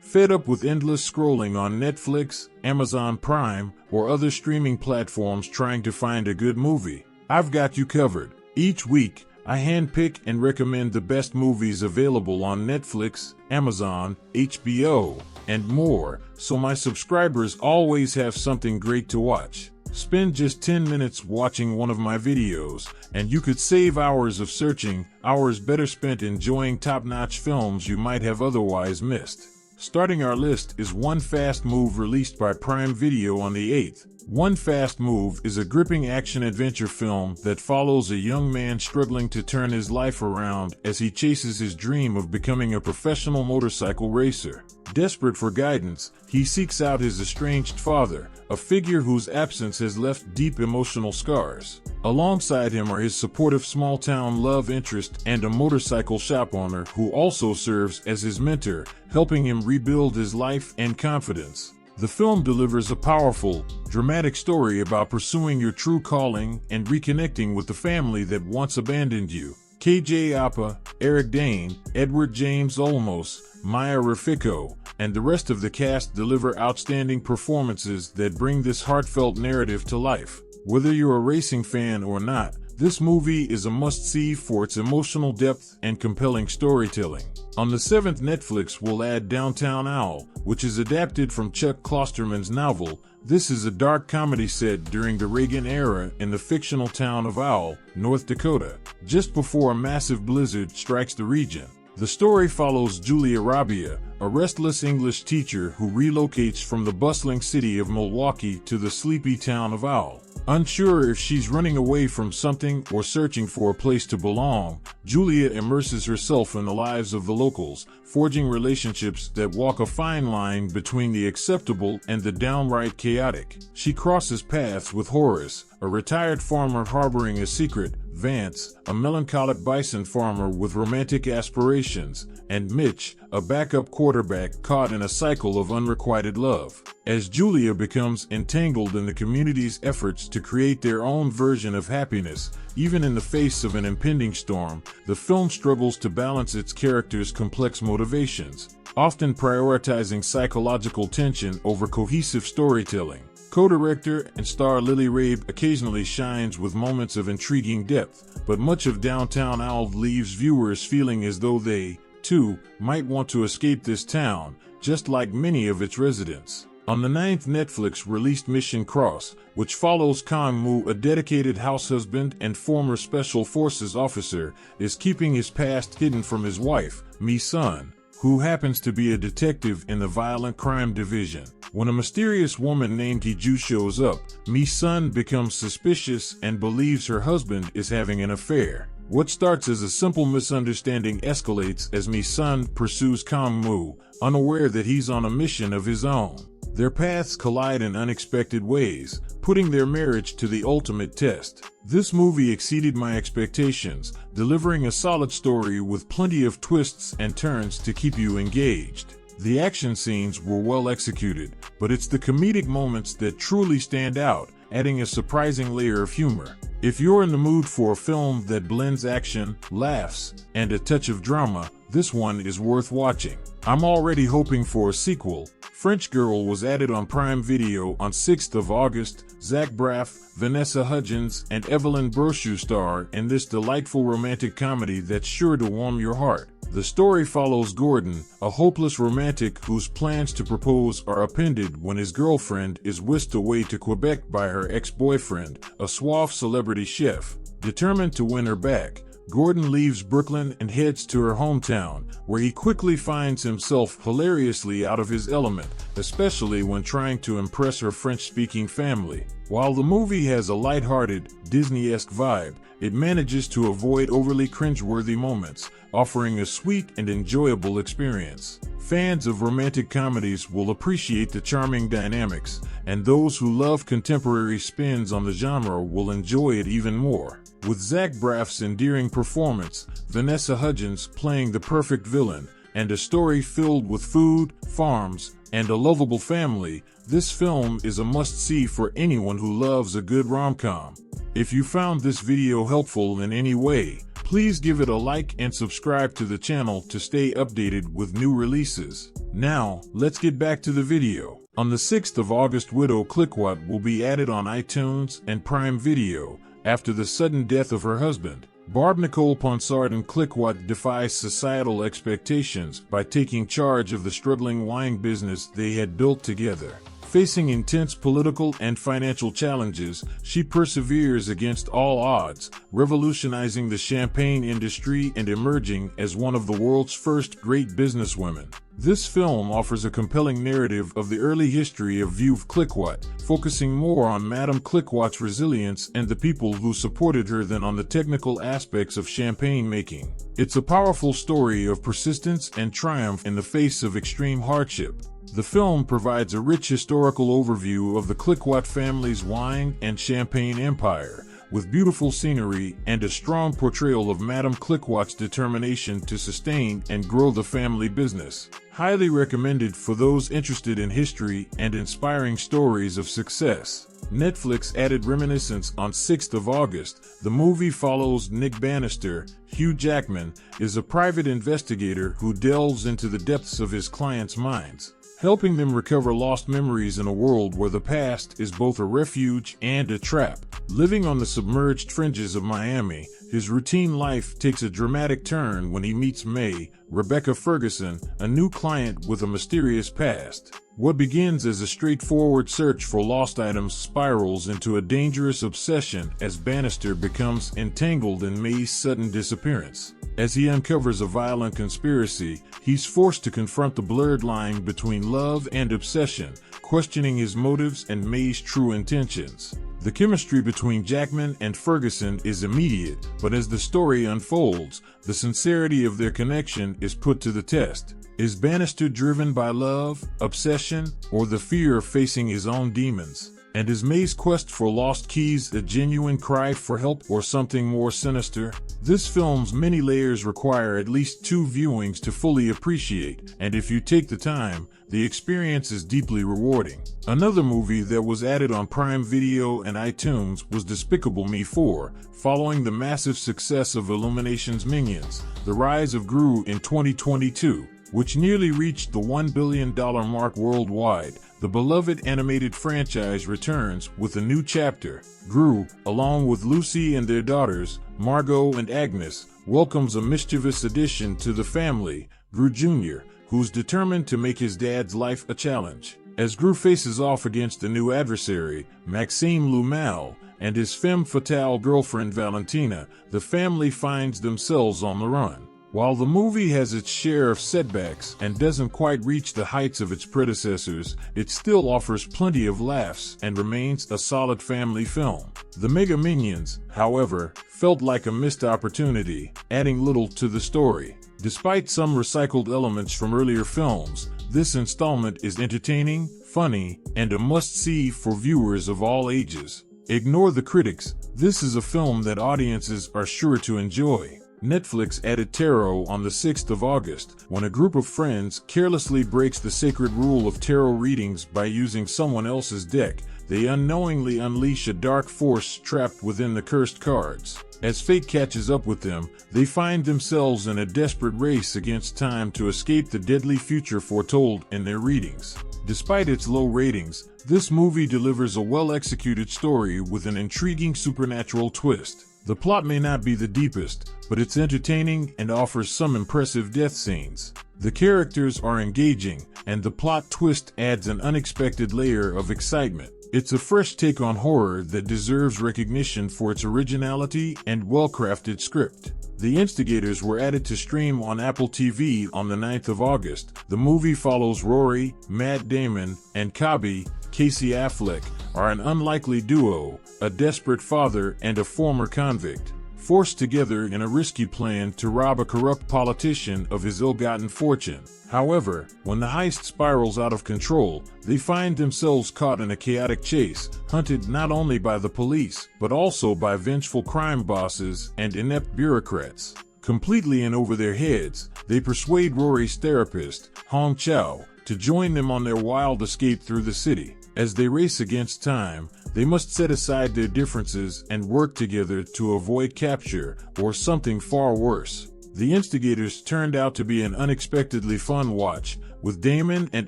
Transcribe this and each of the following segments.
Fed up with endless scrolling on Netflix, Amazon Prime, or other streaming platforms trying to find a good movie? I've got you covered. Each week, I handpick and recommend the best movies available on Netflix, Amazon, HBO, and more, so my subscribers always have something great to watch. Spend just 10 minutes watching one of my videos, and you could save hours of searching, hours better spent enjoying top-notch films you might have otherwise missed. Starting our list is One Fast Move, released by Prime Video on the 8th. One Fast Move is a gripping action-adventure film that follows a young man struggling to turn his life around as he chases his dream of becoming a professional motorcycle racer. Desperate for guidance, he seeks out his estranged father, a figure whose absence has left deep emotional scars. Alongside him are his supportive small-town love interest and a motorcycle shop owner who also serves as his mentor, helping him rebuild his life and confidence. The film delivers a powerful, dramatic story about pursuing your true calling and reconnecting with the family that once abandoned you. KJ Apa, Eric Dane, Edward James Olmos, Maya Rafiko, and the rest of the cast deliver outstanding performances that bring this heartfelt narrative to life. Whether you're a racing fan or not, this movie is a must-see for its emotional depth and compelling storytelling. On the 7th, Netflix will add Downtown Owl, which is adapted from Chuck Klosterman's novel. This is a dark comedy set during the Reagan era in the fictional town of Owl, North Dakota, just before a massive blizzard strikes the region. The story follows Julia Rabia, a restless English teacher who relocates from the bustling city of Milwaukee to the sleepy town of Owl. Unsure if she's running away from something or searching for a place to belong, Julia immerses herself in the lives of the locals, forging relationships that walk a fine line between the acceptable and the downright chaotic. She crosses paths with Horace, a retired farmer harboring a secret, Vance, a melancholic bison farmer with romantic aspirations, and Mitch, a backup quarterback caught in a cycle of unrequited love. As Julia becomes entangled in the community's efforts to create their own version of happiness, even in the face of an impending storm, the film struggles to balance its characters' complex motivations, often prioritizing psychological tension over cohesive storytelling. Co-director and star Lily Rabe occasionally shines with moments of intriguing depth, but much of Downtown Owl leaves viewers feeling as though they, too, might want to escape this town, just like many of its residents. On the 9th, Netflix released Mission Cross, which follows Kang Moo, a dedicated house husband and former Special Forces officer, is keeping his past hidden from his wife, Mi Sun, who happens to be a detective in the Violent Crime Division. When a mysterious woman named Hiju shows up, Mi Sun becomes suspicious and believes her husband is having an affair. What starts as a simple misunderstanding escalates as Mi Sun pursues Kang Moo, unaware that he's on a mission of his own. Their paths collide in unexpected ways, putting their marriage to the ultimate test. This movie exceeded my expectations, delivering a solid story with plenty of twists and turns to keep you engaged. The action scenes were well executed, but it's the comedic moments that truly stand out, adding a surprising layer of humor. If you're in the mood for a film that blends action, laughs, and a touch of drama, this one is worth watching. I'm already hoping for a sequel. French Girl was added on Prime Video on 6th of August. Zach Braff, Vanessa Hudgens, and Evelyn Brochu star in this delightful romantic comedy that's sure to warm your heart. The story follows Gordon, a hopeless romantic whose plans to propose are upended when his girlfriend is whisked away to Quebec by her ex-boyfriend, a suave celebrity chef. Determined to win her back, Gordon leaves Brooklyn and heads to her hometown, where he quickly finds himself hilariously out of his element, especially when trying to impress her French-speaking family. While the movie has a lighthearted, Disney-esque vibe, it manages to avoid overly cringeworthy moments, offering a sweet and enjoyable experience. Fans of romantic comedies will appreciate the charming dynamics, and those who love contemporary spins on the genre will enjoy it even more. With Zach Braff's endearing performance, Vanessa Hudgens playing the perfect villain, and a story filled with food, farms, and a lovable family, this film is a must-see for anyone who loves a good rom-com. If you found this video helpful in any way, Please give it a like and subscribe to the channel to stay updated with new releases. Now, let's get back to the video. On the 6th of August, widow Clicquot will be added on iTunes and Prime Video after the sudden death of her husband. Barb Nicole Ponsard and Clicquot defies societal expectations by taking charge of the struggling wine business they had built together. Facing intense political and financial challenges, she perseveres against all odds, revolutionizing the champagne industry and emerging as one of the world's first great businesswomen. This film offers a compelling narrative of the early history of Veuve Clicquot, focusing more on Madame Clicquot's resilience and the people who supported her than on the technical aspects of champagne making. It's a powerful story of persistence and triumph in the face of extreme hardship. The film provides a rich historical overview of the Clicquot family's wine and champagne empire, with beautiful scenery and a strong portrayal of Madame Clicquot's determination to sustain and grow the family business. Highly recommended for those interested in history and inspiring stories of success. Netflix added Reminiscence on 6th of August. The movie follows Nick Bannister. Hugh Jackman is a private investigator who delves into the depths of his clients' minds, helping them recover lost memories in a world where the past is both a refuge and a trap. Living on the submerged fringes of Miami, his routine life takes a dramatic turn when he meets May, Rebecca Ferguson, a new client with a mysterious past. What begins as a straightforward search for lost items spirals into a dangerous obsession as Bannister becomes entangled in May's sudden disappearance. As he uncovers a violent conspiracy, he's forced to confront the blurred line between love and obsession, questioning his motives and May's true intentions. The chemistry between Jackman and Ferguson is immediate, but as the story unfolds, the sincerity of their connection is put to the test. Is Bannister driven by love, obsession, or the fear of facing his own demons? And is May's quest for lost keys a genuine cry for help or something more sinister? This film's many layers require at least 2 viewings to fully appreciate, and if you take the time, the experience is deeply rewarding. Another movie that was added on Prime Video and iTunes was Despicable Me 4, following the massive success of Illumination's Minions: The Rise of Gru in 2022, which nearly reached the $1 billion mark worldwide. The beloved animated franchise returns with a new chapter. Gru, along with Lucy and their daughters, Margot and Agnes, welcomes a mischievous addition to the family, Gru Jr., who's determined to make his dad's life a challenge. As Gru faces off against a new adversary, Maxime Lumal, and his femme fatale girlfriend Valentina, the family finds themselves on the run. While the movie has its share of setbacks and doesn't quite reach the heights of its predecessors, it still offers plenty of laughs and remains a solid family film. The Mega Minions, however, felt like a missed opportunity, adding little to the story. Despite some recycled elements from earlier films, this installment is entertaining, funny, and a must-see for viewers of all ages. Ignore the critics, this is a film that audiences are sure to enjoy. Netflix added tarot on the 6th of August, when a group of friends carelessly breaks the sacred rule of tarot readings by using someone else's deck. They unknowingly unleash a dark force trapped within the cursed cards. As fate catches up with them, they find themselves in a desperate race against time to escape the deadly future foretold in their readings. Despite its low ratings, this movie delivers a well-executed story with an intriguing supernatural twist. The plot may not be the deepest, but it's entertaining and offers some impressive death scenes. The characters are engaging, and the plot twist adds an unexpected layer of excitement. It's a fresh take on horror that deserves recognition for its originality and well-crafted script. The Instigators were added to stream on Apple TV on the 9th of August. The movie follows Rory, Matt Damon, and Casey Affleck, are an unlikely duo, a desperate father and a former convict, forced together in a risky plan to rob a corrupt politician of his ill-gotten fortune. However, when the heist spirals out of control, they find themselves caught in a chaotic chase, hunted not only by the police, but also by vengeful crime bosses and inept bureaucrats. Completely in over their heads, they persuade Rory's therapist, Hong Chow, to join them on their wild escape through the city. As they race against time, They must set aside their differences and work together to avoid capture or something far worse. The Instigators turned out to be an unexpectedly fun watch, with Damon and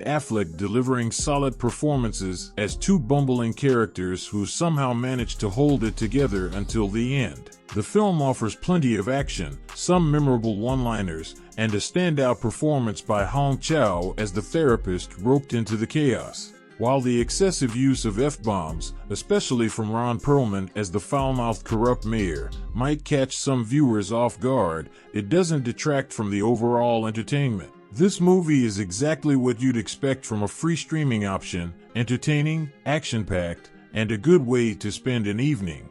Affleck delivering solid performances as two bumbling characters who somehow managed to hold it together until the end. The film offers plenty of action, some memorable one-liners, and a standout performance by Hong Chow as the therapist roped into the chaos. While the excessive use of F-bombs, especially from Ron Perlman as the foul-mouthed corrupt mayor, might catch some viewers off guard, it doesn't detract from the overall entertainment. This movie is exactly what you'd expect from a free streaming option: entertaining, action-packed, and a good way to spend an evening.